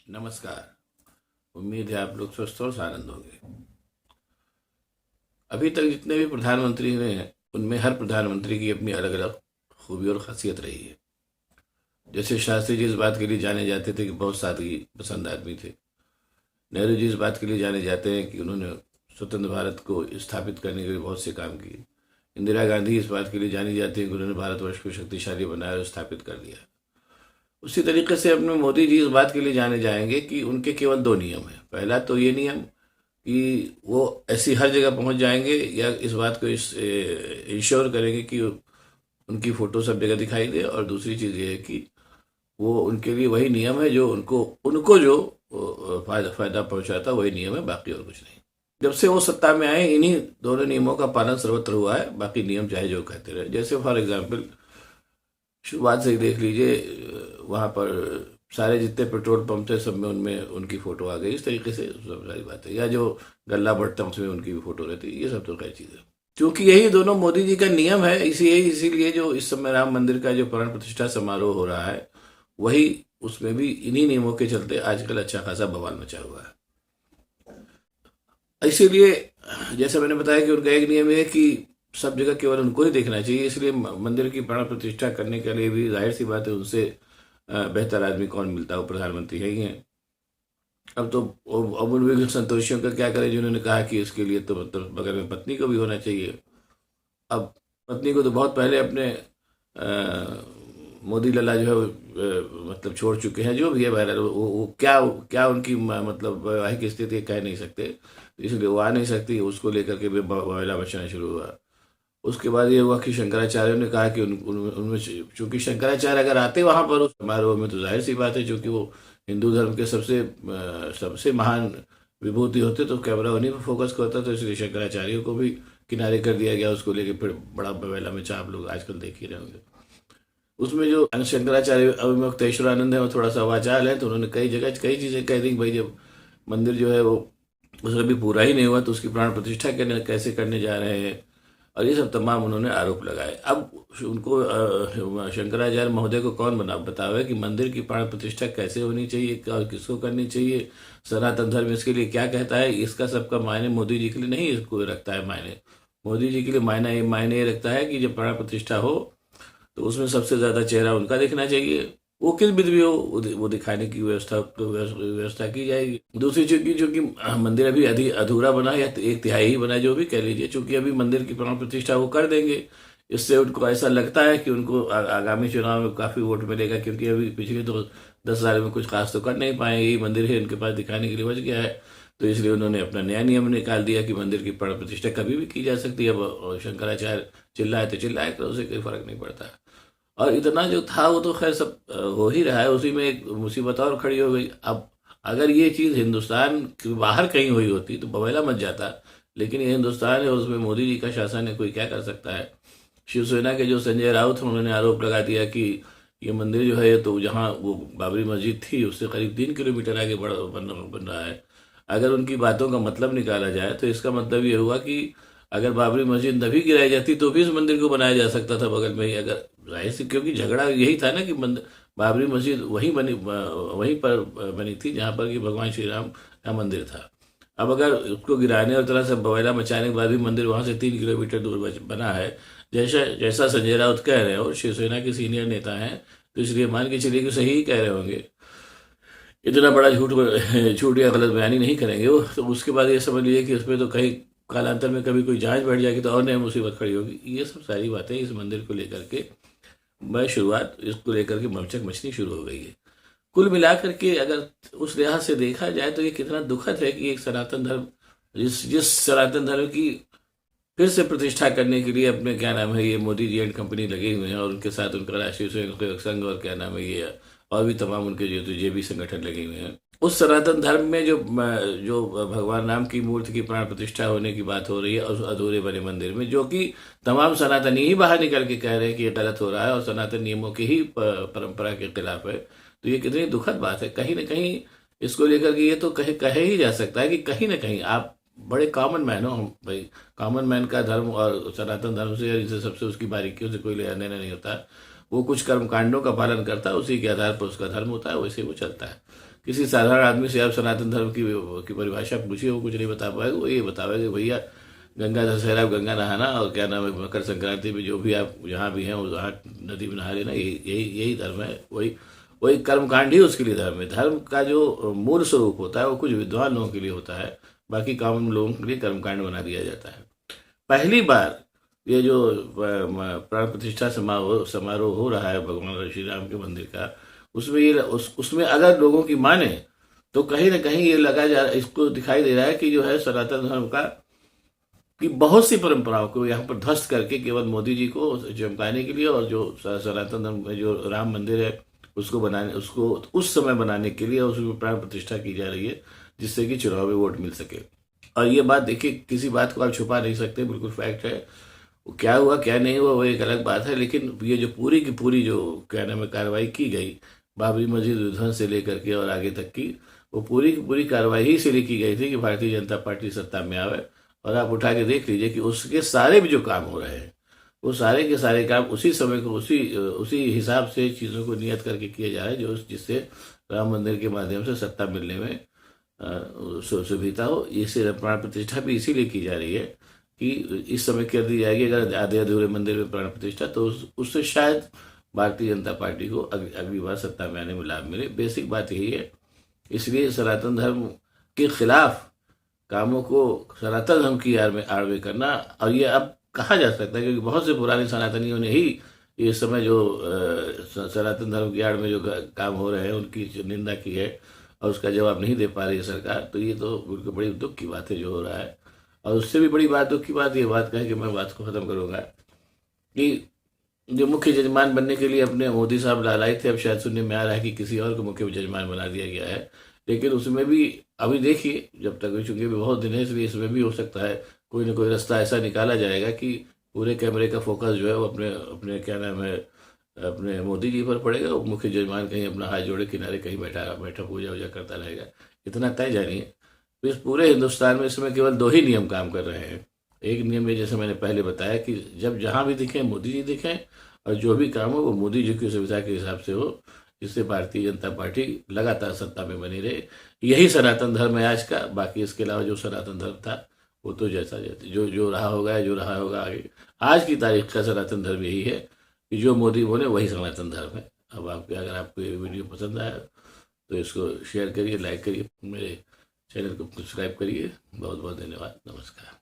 नमस्कार। उम्मीद है आप लोग स्वस्थ और आनंद होंगे। अभी तक जितने भी प्रधानमंत्री हुए हैं उनमें हर प्रधानमंत्री की अपनी अलग अलग खूबी और खासियत रही है। जैसे शास्त्री जी इस बात के लिए जाने जाते थे कि बहुत सादगी पसंद आदमी थे। नेहरू जी इस बात के लिए जाने जाते हैं कि उन्होंने स्वतंत्र भारत को स्थापित करने के लिए बहुत से काम किए। इंदिरा गांधी इस बात के लिए जानी जाती है कि उन्होंने भारतवर्ष को शक्तिशाली बनाया और स्थापित कर दिया। उसी तरीके से अपने मोदी जी इस बात के लिए जाने जाएंगे कि उनके केवल दो नियम हैं। पहला तो ये नियम कि वो ऐसी हर जगह पहुंच जाएंगे या इस बात को इंश्योर करेंगे कि उनकी फोटो सब जगह दिखाई दे, और दूसरी चीज़ ये है कि वो उनके लिए वही नियम है जो उनको उनको जो फायदा फायदा पहुंचाता वही नियम है, बाकी और कुछ नहीं। जब से वो सत्ता में आए इन्हीं दोनों नियमों का पालन सर्वत्र हुआ है, बाकी नियम चाहे जो कहते रहे। जैसे फॉर एग्जाम्पल शुरुआत से ही देख लीजिए, वहाँ पर सारे जितने पेट्रोल पंप थे सब में उनमें उनकी फोटो आ गई। इस तरीके से सब सारी बातें, या जो गल्ला भट्टा उसमें उनकी भी फोटो रहती है, ये सब तो खैर चीज़ें। क्योंकि यही दोनों मोदी जी का नियम है, इसीलिए जो इस समय राम मंदिर का जो प्राण प्रतिष्ठा समारोह हो रहा है वही उसमें भी इन्हीं नियमों के चलते आजकल अच्छा खासा बवाल मचा हुआ है। इसीलिए जैसे मैंने बताया कि उनका एक नियम है कि सब जगह केवल उनको ही देखना चाहिए। इसलिए मंदिर की प्राण प्रतिष्ठा करने के लिए भी जाहिर सी बात है उनसे बेहतर आदमी कौन मिलता है, वो प्रधानमंत्री है ही हैं। अब तो अब उन संतोषियों का क्या करें जिन्होंने कहा कि इसके लिए तो मतलब बगल में पत्नी को भी होना चाहिए। अब पत्नी को तो बहुत पहले अपने मोदी लला जो है मतलब छोड़ चुके हैं। जो भी है बहरहाल वो क्या क्या उनकी मतलब वैवाहिक स्थिति कह नहीं सकते, इसलिए वो आ नहीं सकती। उसको लेकर के भी बवाला मचना शुरू हुआ। उसके बाद ये हुआ कि शंकराचार्य ने कहा कि उनमें चूंकि शंकराचार्य अगर आते वहां पर उस समारोह में तो जाहिर सी बात है, चूंकि वो हिंदू धर्म के सबसे महान विभूति होते तो कैमरा उन्हीं पर फोकस करता, तो इसलिए शंकराचार्य को भी किनारे कर दिया गया। उसको लेके फिर बड़ा बवेला में आप लोग आजकल देख ही रहे होंगे। उसमें जो शंकराचार्य अविमुक्तेश्वरानंद है वो थोड़ा सा वाचाल है, तो उन्होंने कई जगह कई चीजें कह दी। भाई जब मंदिर जो है वो उसका भी पूरा ही नहीं हुआ तो उसकी प्राण प्रतिष्ठा कैसे करने जा रहे हैं, और ये सब तमाम उन्होंने आरोप लगाए। अब उनको शंकराचार्य महोदय को कौन बतावे कि मंदिर की प्राण प्रतिष्ठा कैसे होनी चाहिए और किसको करनी चाहिए, सनातन धर्म इसके लिए क्या कहता है। इसका सबका मायने मोदी जी के लिए नहीं इसको रखता है मायने। मोदी जी के लिए मायने ये रखता है कि जब प्राण प्रतिष्ठा हो तो उसमें सबसे ज्यादा चेहरा उनका दिखना चाहिए। वो किस विधि भी हो वो दिखाने की व्यवस्था की जाएगी। दूसरी चूंकि मंदिर अभी अधूरा बना या एक तिहाई ही बना, जो भी कह लीजिए, चूंकि अभी मंदिर की प्राण प्रतिष्ठा वो कर देंगे। इससे उनको ऐसा लगता है कि उनको आगामी चुनाव में काफी वोट मिलेगा, क्योंकि अभी पिछले तो 10 साल में कुछ खास तो कर नहीं पाए। यही मंदिर है उनके पास दिखाने के लिए बच गया है, तो इसलिए उन्होंने अपना नया नियम निकाल दिया कि मंदिर की प्राण प्रतिष्ठा कभी भी की जा सकती है। अब शंकराचार्य चिल्लाए तो चिल्लाए, तो उसे कोई फर्क नहीं पड़ता। और इतना जो था वो तो खैर सब हो ही रहा है। उसी में एक मुसीबत और खड़ी हो गई। अब अगर ये चीज़ हिंदुस्तान के बाहर कहीं हुई होती तो बवेला मच जाता, लेकिन ये हिंदुस्तान है और उसमें मोदी जी का शासन है, कोई क्या कर सकता है। शिवसेना के जो संजय राउत हैं उन्होंने आरोप लगा दिया कि ये मंदिर जो है तो जहाँ वो बाबरी मस्जिद थी उससे करीब 3 किलोमीटर आगे बन रहा है। अगर उनकी बातों का मतलब निकाला जाए तो इसका मतलब ये हुआ कि अगर बाबरी मस्जिद न भी गिराई जाती तो भी इस मंदिर को बनाया जा सकता था बगल में ही। अगर जाहिर से क्योंकि झगड़ा यही था ना कि बाबरी मस्जिद वहीं पर बनी थी जहाँ पर कि भगवान श्री राम का मंदिर था। अब अगर उसको गिराने और तरह से बवाला मचाने के बाद भी मंदिर वहां से 3 किलोमीटर दूर बना है, जैसा जैसा संजय राउत कह रहे हैं और शिवसेना के सीनियर नेता हैं, तो इसलिए मान के चलिए कि सही ही कह रहे होंगे। इतना बड़ा झूठ या गलत बयानी नहीं करेंगे वो। तो उसके बाद ये समझ लीजिए कि उसमें तो कहीं कालांतर में कभी कोई जांच बैठ जाएगी तो और नई मुसीबत खड़ी होगी। ये सब सारी बातें इस मंदिर को लेकर के शुरुआत इसको लेकर के मचक मचनी शुरू हो गई है। कुल मिलाकर के अगर उस लिहाज से देखा जाए तो ये कितना दुखद है कि एक सनातन धर्म जिस सनातन धर्म की फिर से प्रतिष्ठा करने के लिए अपने क्या नाम है ये मोदी जी एंड कंपनी लगे हुए हैं, और उनके साथ उनका राष्ट्रीय स्वयंसेवक संघ और क्या नाम है ये और भी तमाम उनके जो भी संगठन लगे हुए हैं। उस सनातन धर्म में जो जो भगवान राम की मूर्ति की प्राण प्रतिष्ठा होने की बात हो रही है उस अधूरे बने मंदिर में, जो कि तमाम सनातनी ही बाहर निकल के कह रहे हैं कि ये गलत हो रहा है और सनातन नियमों की ही परंपरा के खिलाफ है। तो ये कितनी दुखद बात है। कहीं ना कहीं इसको लेकर के ये तो कहे ही जा सकता है कि कहीं ना कहीं आप बड़े कॉमन मैन हो। हम भाई कॉमन मैन का धर्म और सनातन धर्म से या इनसे सबसे उसकी बारीकियों से कोई लेना देना नहीं होता। वो कुछ कर्म कांडों का पालन करता है, उसी के आधार पर उसका धर्म होता है, वैसे वो चलता है। किसी साधारण आदमी से आप सनातन धर्म की परिभाषा पूछिए, वो कुछ नहीं बता पाएगा। वो ये बतावेगा कि भैया गंगा दशहरा, गंगा नहाना, और क्या नाम है, मकर संक्रांति में जो भी आप जहाँ भी हैं वहाँ नदी में नहा लेना, यही यही यही धर्म है। वही वही कर्मकांड ही उसके लिए धर्म है। धर्म का जो मूल स्वरूप होता है वो कुछ विद्वान लोगों के लिए होता है, बाकी कॉमन लोगों के लिए कर्मकांड बना दिया जाता है। पहली बार ये जो प्राण प्रतिष्ठा समारोह हो रहा है भगवान श्री राम के मंदिर का, उसमें उसमें अगर लोगों की माने तो कहीं ना कहीं ये लगा जा इसको दिखाई दे रहा है कि जो है सनातन धर्म का कि बहुत सी परंपराओं को यहाँ पर ध्वस्त करके केवल मोदी जी को चमकाने के लिए, और जो सनातन धर्म में जो राम मंदिर है उसको बनाने, उसको उस समय बनाने के लिए उसमें प्राण प्रतिष्ठा की जा रही है, जिससे कि चुनाव में वोट मिल सके। और ये बात देखिए, किसी बात को आप छुपा नहीं सकते, बिल्कुल फैक्ट है। वो क्या हुआ क्या नहीं हुआ वो एक अलग बात है, लेकिन ये जो पूरी की पूरी जो क्या नाम है कार्रवाई की गई, बाबरी मस्जिद विध्वंस से लेकर के और आगे तक की, वो पूरी की पूरी कार्रवाई ही इसलिए की गई थी कि भारतीय जनता पार्टी सत्ता में आवे। और आप उठा के देख लीजिए कि उसके सारे भी जो काम हो रहे हैं, वो सारे के सारे काम उसी समय को उसी उसी हिसाब से चीज़ों को नियत करके किए जा रहे हैं, जो जिससे राम मंदिर के माध्यम से सत्ता मिलने में सुविधा हो। इसे प्राण प्रतिष्ठा भी इसीलिए की जा रही है कि इस समय कर दी जाएगी अगर आधे अधूरे मंदिर में प्राण प्रतिष्ठा, तो उससे शायद भारतीय जनता पार्टी को अगली बार सत्ता में आने में लाभ मिले। बेसिक बात यही है। इसलिए सनातन धर्म के खिलाफ कामों को सनातन धर्म की आड़ में करना, और ये अब कहा जा सकता है क्योंकि बहुत से पुराने सनातनियों ने ही इस समय जो सनातन धर्म की आड़ में जो काम हो रहे हैं उनकी जो निंदा की है और उसका जवाब नहीं दे पा रही है सरकार, तो ये तो बिल्कुल बड़ी दुख की बात है जो हो रहा है। और उससे भी बड़ी बात दुख की बात ये बात का है कि मैं बात को ख़त्म करूँगा कि जो मुख्य जजमान बनने के लिए अपने मोदी साहब लाए थे, अब शायद सुनने में आ रहा है कि किसी और को मुख्य जजमान बना दिया गया है। लेकिन उसमें भी अभी देखिए, जब तक चूंकि भी बहुत दिन है, इसलिए इसमें भी हो सकता है कोई ना कोई रास्ता ऐसा निकाला जाएगा कि पूरे कैमरे का फोकस जो है वो अपने अपने क्या नाम है अपने मोदी जी पर पड़ेगा। वो मुख्य जजमान कहीं अपना हाथ जोड़े किनारे कहीं बैठा बैठा पूजा वूजा करता रहेगा। इतना तय जानिए, इस पूरे हिंदुस्तान में इस समय केवल दो ही नियम काम कर रहे हैं। एक नियम ये, जैसे मैंने पहले बताया, कि जब जहाँ भी दिखें मोदी जी दिखें, और जो भी काम हो वो मोदी जी की सुविधा के हिसाब से हो, जिससे भारतीय जनता पार्टी लगातार सत्ता में बनी रहे। यही सनातन धर्म है आज का। बाकी इसके अलावा जो सनातन धर्म था वो तो जैसा जो जो रहा होगा, जो रहा होगा आगे। आज की तारीख का सनातन धर्म यही है कि जो मोदी बोले वही सनातन धर्म है। अब आपके अगर आपको ये वीडियो पसंद आया तो इसको शेयर करिए, लाइक करिए, मेरे चैनल को सब्सक्राइब करिए। बहुत बहुत धन्यवाद। नमस्कार।